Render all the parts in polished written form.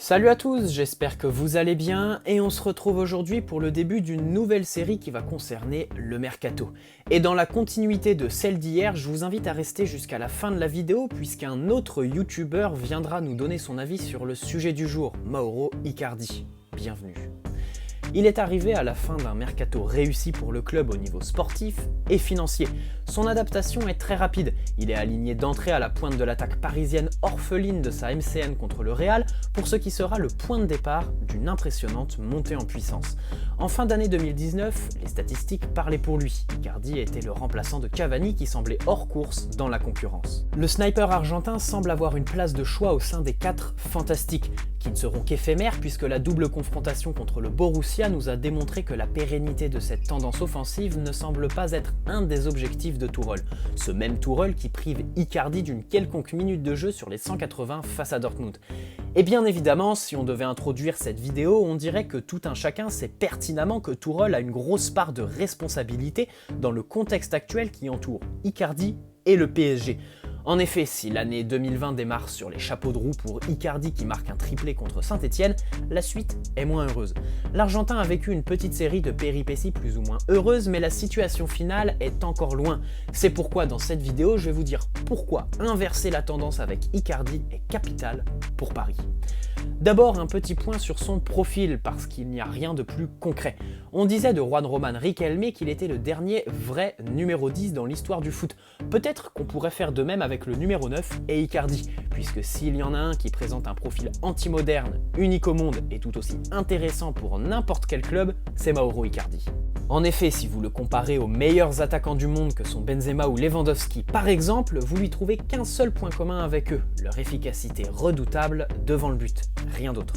Salut à tous, j'espère que vous allez bien et on se retrouve aujourd'hui pour le début d'une nouvelle série qui va concerner le mercato. Et dans la continuité de celle d'hier, je vous invite à rester jusqu'à la fin de la vidéo puisqu'un autre youtubeur viendra nous donner son avis sur le sujet du jour, Mauro Icardi. Bienvenue. Il est arrivé à la fin d'un mercato réussi pour le club au niveau sportif et financier. Son adaptation est très rapide, il est aligné d'entrée à la pointe de l'attaque parisienne orpheline de sa MCN contre le Real pour ce qui sera le point de départ d'une impressionnante montée en puissance. En fin d'année 2019, les statistiques parlaient pour lui. Icardi était le remplaçant de Cavani qui semblait hors course dans la concurrence. Le sniper argentin semble avoir une place de choix au sein des 4 fantastiques, qui ne seront qu'éphémères puisque la double confrontation contre le Borussia nous a démontré que la pérennité de cette tendance offensive ne semble pas être un des objectifs de Tourelle. Ce même Tourelle qui prive Icardi d'une quelconque minute de jeu sur les 180 face à Dortmund. Et bien évidemment, si on devait introduire cette vidéo, on dirait que tout un chacun sait pertinemment que Tourelle a une grosse part de responsabilité dans le contexte actuel qui entoure Icardi et le PSG. En effet, si l'année 2020 démarre sur les chapeaux de roue pour Icardi qui marque un triplé contre Saint-Etienne, la suite est moins heureuse. L'Argentin a vécu une petite série de péripéties plus ou moins heureuses, mais la situation finale est encore loin. C'est pourquoi dans cette vidéo, je vais vous dire pourquoi inverser la tendance avec Icardi est capital pour Paris. D'abord un petit point sur son profil, parce qu'il n'y a rien de plus concret. On disait de Juan Román Riquelme qu'il était le dernier vrai numéro 10 dans l'histoire du foot. Peut-être qu'on pourrait faire de même avec le numéro 9 et Icardi, puisque s'il y en a un qui présente un profil anti-moderne, unique au monde et tout aussi intéressant pour n'importe quel club, c'est Mauro Icardi. En effet, si vous le comparez aux meilleurs attaquants du monde que sont Benzema ou Lewandowski par exemple, vous lui trouvez qu'un seul point commun avec eux, leur efficacité redoutable devant le but, rien d'autre.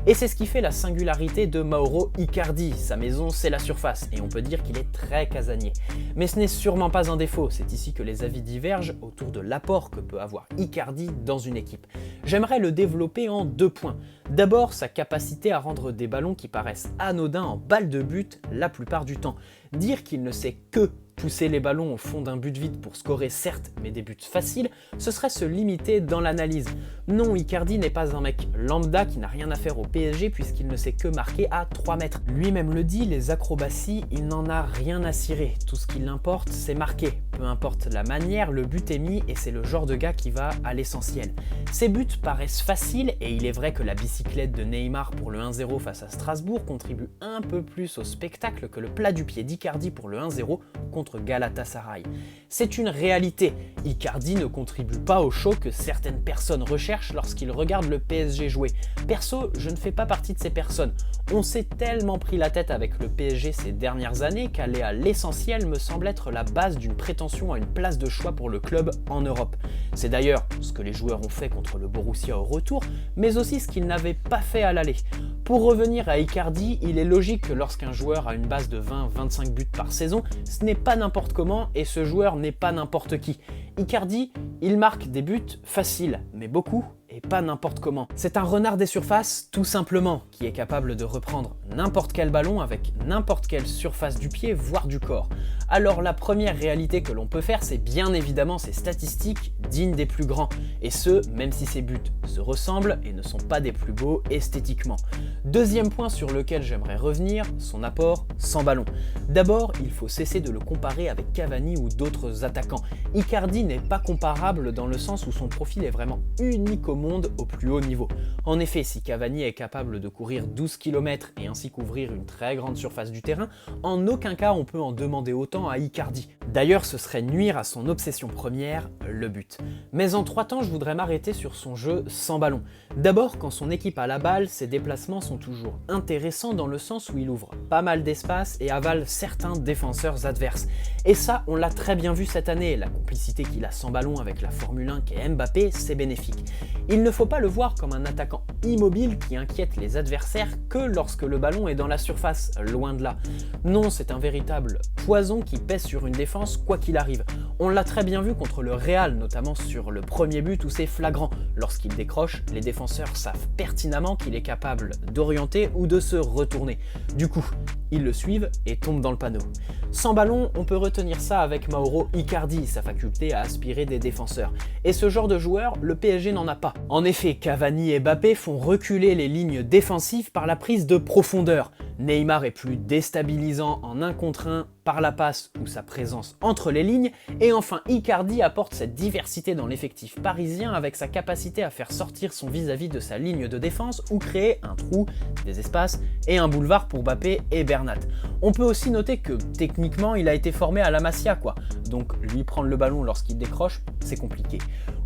Et c'est ce qui fait la singularité de Mauro Icardi, sa maison c'est la surface, et on peut dire qu'il est très casanier. Mais ce n'est sûrement pas un défaut, c'est ici que les avis divergent autour de l'apport que peut avoir Icardi dans une équipe. J'aimerais le développer en 2 points. D'abord, sa capacité à rendre des ballons qui paraissent anodins en balle de but la plupart du temps. Dire qu'il ne sait que pousser les ballons au fond d'un but vide pour scorer certes, mais des buts faciles, ce serait se limiter dans l'analyse. Non, Icardi n'est pas un mec lambda qui n'a rien à faire au PSG puisqu'il ne sait que marquer à 3 mètres. Lui-même le dit, les acrobaties, il n'en a rien à cirer. Tout ce qui l'importe, c'est marquer. Peu importe la manière, le but est mis et c'est le genre de gars qui va à l'essentiel. Ses buts paraissent faciles et il est vrai que la bicyclette de Neymar pour le 1-0 face à Strasbourg contribue un peu plus au spectacle que le plat du pied d'Icardi pour le 1-0 contre Galatasaray. C'est une réalité. Icardi ne contribue pas au show que certaines personnes recherchent lorsqu'ils regardent le PSG jouer. Perso, je ne fais pas partie de ces personnes. On s'est tellement pris la tête avec le PSG ces dernières années qu'aller à l'essentiel me semble être la base d'une prétention à une place de choix pour le club en Europe. C'est d'ailleurs ce que les joueurs ont fait contre le Borussia au retour, mais aussi ce qu'ils n'avaient pas fait à l'aller. Pour revenir à Icardi, il est logique que lorsqu'un joueur a une base de 20-25 buts par saison, ce n'est pas n'importe comment et ce joueur n'est pas n'importe qui. Icardi, il marque des buts faciles, mais beaucoup et pas n'importe comment. C'est un renard des surfaces, tout simplement, qui est capable de reprendre n'importe quel ballon avec n'importe quelle surface du pied, voire du corps. Alors la première réalité que l'on peut faire, c'est bien évidemment ces statistiques dignes des plus grands, et ce, même si ces buts se ressemblent et ne sont pas des plus beaux esthétiquement. Deuxième point sur lequel j'aimerais revenir, son apport sans ballon. D'abord, il faut cesser de le comparer avec Cavani ou d'autres attaquants. Icardi n'est pas comparable dans le sens où son profil est vraiment unique au monde au plus haut niveau. En effet, si Cavani est capable de courir 12 km et ainsi couvrir une très grande surface du terrain, en aucun cas on peut en demander autant à Icardi. D'ailleurs, ce serait nuire à son obsession première, le but. Mais en 3 temps, je voudrais m'arrêter sur son jeu sans ballon. D'abord, quand son équipe a la balle, ses déplacements sont toujours intéressants dans le sens où il ouvre pas mal d'espace et avale certains défenseurs adverses. Et ça, on l'a très bien vu cette année, la complicité qu'il a sans ballon avec la Formule 1 qu'est Mbappé, c'est bénéfique. Il ne faut pas le voir comme un attaquant immobile qui inquiète les adversaires que lorsque le ballon est dans la surface, loin de là. Non, c'est un véritable poison qui pèse sur une défense quoi qu'il arrive. On l'a très bien vu contre le Real, notamment sur le premier but où c'est flagrant. Lorsqu'il décroche, les défenseurs savent pertinemment qu'il est capable d'orienter ou de se retourner. Du coup, ils le suivent et tombent dans le panneau. Sans ballon, on peut retenir ça avec Mauro Icardi, sa faculté à aspirer des défenseurs. Et ce genre de joueur, le PSG n'en a pas. En effet, Cavani et Mbappé font reculer les lignes défensives par la prise de profondeur. Neymar est plus déstabilisant en 1 contre 1 par la passe ou sa présence entre les lignes, et enfin Icardi apporte cette diversité dans l'effectif parisien avec sa capacité à faire sortir son vis-à-vis de sa ligne de défense ou créer un trou, des espaces et un boulevard pour Mbappé et Bernat. On peut aussi noter que techniquement il a été formé à la Masia quoi, donc lui prendre le ballon lorsqu'il décroche, c'est compliqué.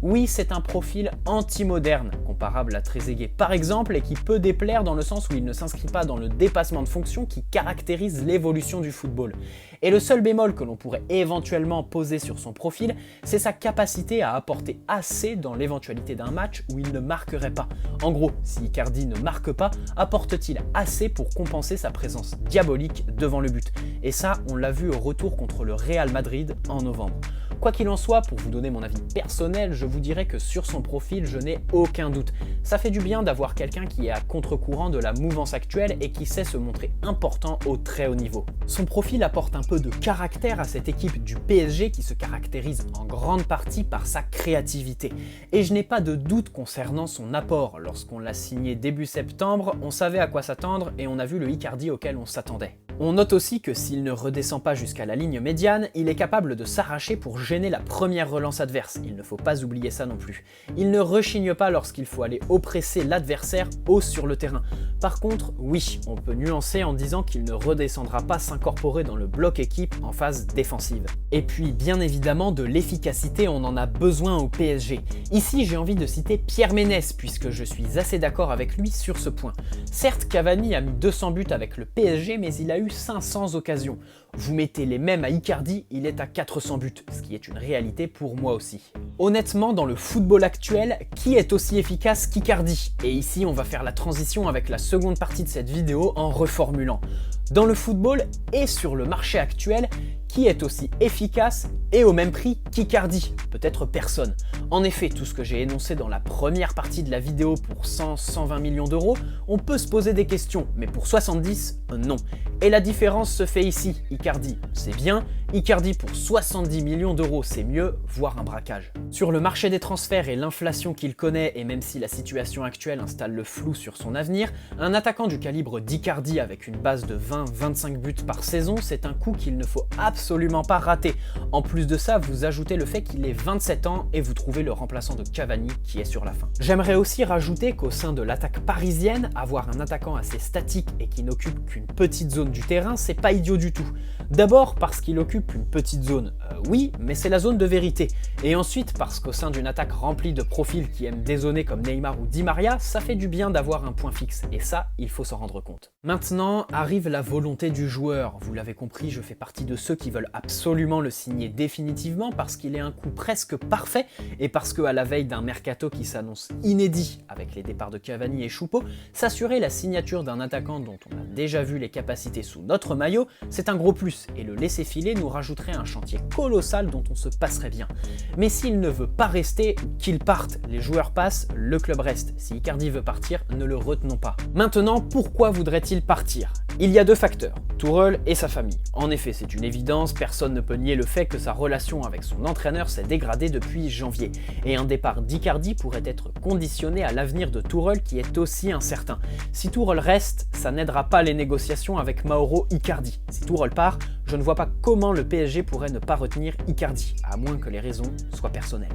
Oui, c'est un profil anti-moderne, comparable à Trezeguet par exemple, et qui peut déplaire dans le sens où il ne s'inscrit pas dans le dépassement de fonction qui caractérise l'évolution du football. Et le seul bémol que l'on pourrait éventuellement poser sur son profil, c'est sa capacité à apporter assez dans l'éventualité d'un match où il ne marquerait pas. En gros, si Icardi ne marque pas, apporte-t-il assez pour compenser sa présence diabolique devant le but? Et ça, on l'a vu au retour contre le Real Madrid en novembre. Quoi qu'il en soit, pour vous donner mon avis personnel, je vous dirais que sur son profil, je n'ai aucun doute. Ça fait du bien d'avoir quelqu'un qui est à contre-courant de la mouvance actuelle et qui sait se montrer important au très haut niveau. Son profil apporte un peu de caractère à cette équipe du PSG qui se caractérise en grande partie par sa créativité. Et je n'ai pas de doute concernant son apport. Lorsqu'on l'a signé début septembre, on savait à quoi s'attendre et on a vu le Icardi auquel on s'attendait. On note aussi que s'il ne redescend pas jusqu'à la ligne médiane, il est capable de s'arracher pour gêner la première relance adverse, il ne faut pas oublier ça non plus. Il ne rechigne pas lorsqu'il faut aller oppresser l'adversaire haut sur le terrain. Par contre, oui, on peut nuancer en disant qu'il ne redescendra pas s'incorporer dans le bloc équipe en phase défensive. Et puis bien évidemment de l'efficacité, on en a besoin au PSG. Ici j'ai envie de citer Pierre Ménès puisque je suis assez d'accord avec lui sur ce point. Certes Cavani a mis 200 buts avec le PSG mais il a eu 500 occasions. Vous mettez les mêmes à Icardi, il est à 400 buts, ce qui est une réalité pour moi aussi. Honnêtement, dans le football actuel, qui est aussi efficace qu'Icardi? Et ici, on va faire la transition avec la seconde partie de cette vidéo en reformulant. Dans le football et sur le marché actuel, qui est aussi efficace et au même prix qu'Icardi? Peut-être personne. En effet, tout ce que j'ai énoncé dans la première partie de la vidéo pour 100-120 millions d'euros, on peut se poser des questions, mais pour 70, non. Et la différence se fait ici. Icardi, c'est bien. Icardi pour 70 millions d'euros, c'est mieux, voire un braquage. Sur le marché des transferts et l'inflation qu'il connaît, et même si la situation actuelle installe le flou sur son avenir, un attaquant du calibre d'Icardi avec une base de 20-25 buts par saison, c'est un coup qu'il ne faut absolument pas rater. En plus de ça, vous ajoutez le fait qu'il ait 27 ans et vous trouvez le remplaçant de Cavani qui est sur la fin. J'aimerais aussi rajouter qu'au sein de l'attaque parisienne, avoir un attaquant assez statique et qui n'occupe qu'une petite zone du terrain, c'est pas idiot du tout. D'abord parce qu'il occupe une petite zone, oui, mais c'est la zone de vérité. Et ensuite parce qu'au sein d'une attaque remplie de profils qui aiment dézonner comme Neymar ou Di Maria, ça fait du bien d'avoir un point fixe. Et ça, il faut s'en rendre compte. Maintenant, arrive la volonté du joueur. Vous l'avez compris, je fais partie de ceux qui veulent absolument le signer définitivement parce qu'il est un coup presque parfait et parce qu'à la veille d'un mercato qui s'annonce inédit avec les départs de Cavani et Choupo, s'assurer la signature d'un attaquant dont on a déjà vu les capacités sous notre maillot, c'est un gros plus et le laisser filer nous rajouterait un chantier colossal dont on se passerait bien. Mais s'il ne veut pas rester, qu'il parte. Les joueurs passent, le club reste. Si Icardi veut partir, ne le retenons pas. Maintenant, pourquoi voudrait-il partir? Il y a deux facteurs, Tourelle et sa famille. En effet, c'est une évidence, personne ne peut nier le fait que sa relation avec son entraîneur s'est dégradée depuis janvier. Et un départ d'Icardi pourrait être conditionné à l'avenir de Tourelle qui est aussi incertain. Si Tourelle reste, ça n'aidera pas les négociations avec Mauro Icardi. Si Tourelle part, je ne vois pas comment le PSG pourrait ne pas retenir Icardi, à moins que les raisons soient personnelles.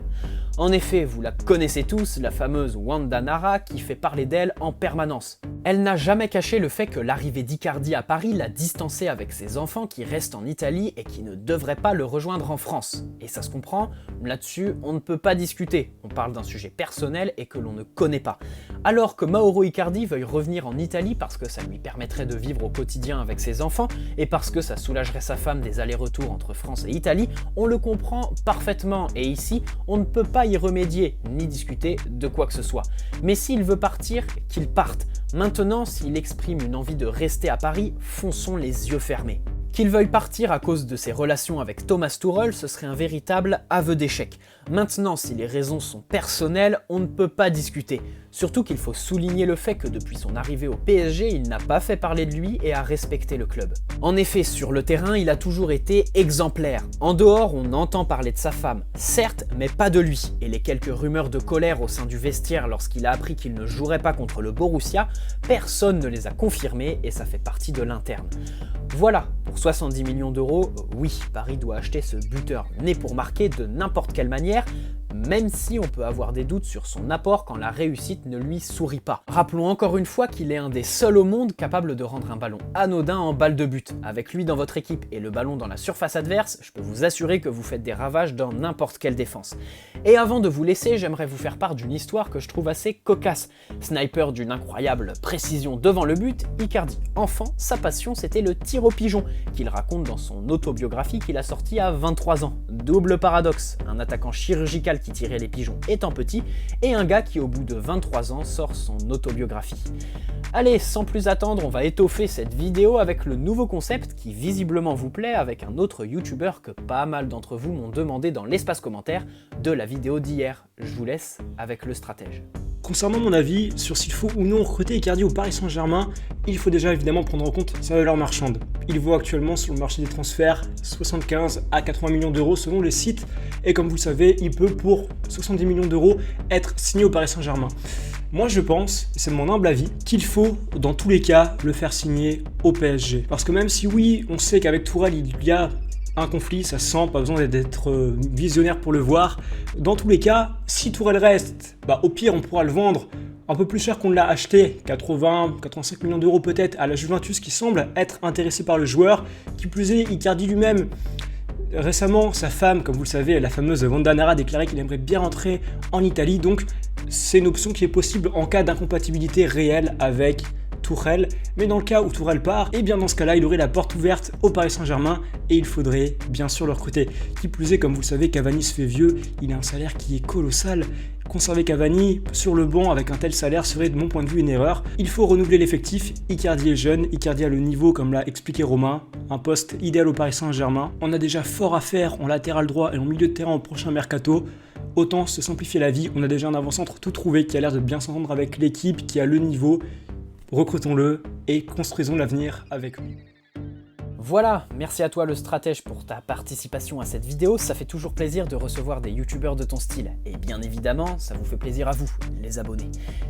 En effet, vous la connaissez tous, la fameuse Wanda Nara qui fait parler d'elle en permanence. Elle n'a jamais caché le fait que l'arrivée d'Icardi à Paris l'a distancé avec ses enfants qui restent en Italie et qui ne devraient pas le rejoindre en France. Et ça se comprend, là-dessus on ne peut pas discuter, on parle d'un sujet personnel et que l'on ne connaît pas. Alors que Mauro Icardi veuille revenir en Italie parce que ça lui permettrait de vivre au quotidien avec ses enfants et parce que ça soulagerait sa femme des allers-retours entre France et Italie, on le comprend parfaitement et ici on ne peut pas y remédier ni discuter de quoi que ce soit. Mais s'il veut partir, qu'il parte. Maintenant, s'il exprime une envie de rester à Paris, fonçons les yeux fermés. Qu'il veuille partir à cause de ses relations avec Thomas Tuchel, ce serait un véritable aveu d'échec. Maintenant, si les raisons sont personnelles, on ne peut pas discuter. Surtout qu'il faut souligner le fait que depuis son arrivée au PSG, il n'a pas fait parler de lui et a respecté le club. En effet, sur le terrain, il a toujours été exemplaire. En dehors, on entend parler de sa femme, certes, mais pas de lui. Et les quelques rumeurs de colère au sein du vestiaire lorsqu'il a appris qu'il ne jouerait pas contre le Borussia, personne ne les a confirmés et ça fait partie de l'interne. Voilà, pour 70 millions d'euros, oui, Paris doit acheter ce buteur né pour marquer de n'importe quelle manière, même si on peut avoir des doutes sur son apport quand la réussite ne lui sourit pas. Rappelons encore une fois qu'il est un des seuls au monde capable de rendre un ballon anodin en balle de but. Avec lui dans votre équipe et le ballon dans la surface adverse, je peux vous assurer que vous faites des ravages dans n'importe quelle défense. Et avant de vous laisser, j'aimerais vous faire part d'une histoire que je trouve assez cocasse. Sniper d'une incroyable précision devant le but, Icardi, enfant, sa passion c'était le tir au pigeon, qu'il raconte dans son autobiographie qu'il a sortie à 23 ans. Double paradoxe, un attaquant chirurgical qui tirait les pigeons étant petit, et un gars qui au bout de 23 ans sort son autobiographie. Allez, sans plus attendre, on va étoffer cette vidéo avec le nouveau concept qui visiblement vous plaît avec un autre youtubeur que pas mal d'entre vous m'ont demandé dans l'espace commentaire de la vidéo d'hier. Je vous laisse avec le stratège. Concernant mon avis sur s'il faut ou non recruter Icardi au Paris Saint-Germain, il faut déjà évidemment prendre en compte sa valeur marchande. Il vaut actuellement sur le marché des transferts 75 à 80 millions d'euros selon les sites, et comme vous le savez, il peut pour 70 millions d'euros être signé au Paris Saint-Germain. Moi je pense, et c'est mon humble avis, qu'il faut dans tous les cas le faire signer au PSG. Parce que même si oui, on sait qu'avec Tourelle il y a un conflit, ça se sent, pas besoin d'être visionnaire pour le voir. Dans tous les cas, si Tourelle reste, au pire on pourra le vendre un peu plus cher qu'on l'a acheté, 80-85 millions d'euros peut-être, à la Juventus qui semble être intéressé par le joueur. Qui plus est, Icardi lui-même, récemment, sa femme, comme vous le savez, la fameuse Wanda Nara, a déclaré qu'il aimerait bien rentrer en Italie, donc c'est une option qui est possible en cas d'incompatibilité réelle avec Tourelle, mais dans le cas où Tourelle part, et bien dans ce cas-là, il aurait la porte ouverte au Paris Saint-Germain et il faudrait bien sûr le recruter. Qui plus est, comme vous le savez, Cavani se fait vieux, il a un salaire qui est colossal. Conserver Cavani sur le banc avec un tel salaire serait de mon point de vue une erreur. Il faut renouveler l'effectif, Icardi est jeune, Icardi a le niveau comme l'a expliqué Romain, un poste idéal au Paris Saint-Germain. On a déjà fort à faire en latéral droit et en milieu de terrain au prochain mercato. Autant se simplifier la vie, on a déjà un avant-centre tout trouvé qui a l'air de bien s'entendre avec l'équipe, qui a le niveau. Recrutons-le et construisons l'avenir avec lui. Voilà, merci à toi le stratège pour ta participation à cette vidéo, ça fait toujours plaisir de recevoir des youtubeurs de ton style. Et bien évidemment, ça vous fait plaisir à vous, les abonnés.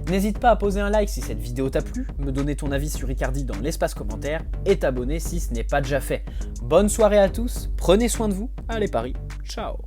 N'hésite pas à poser un like si cette vidéo t'a plu, me donner ton avis sur Icardi dans l'espace commentaire et t'abonner si ce n'est pas déjà fait. Bonne soirée à tous, prenez soin de vous, allez Paris, ciao.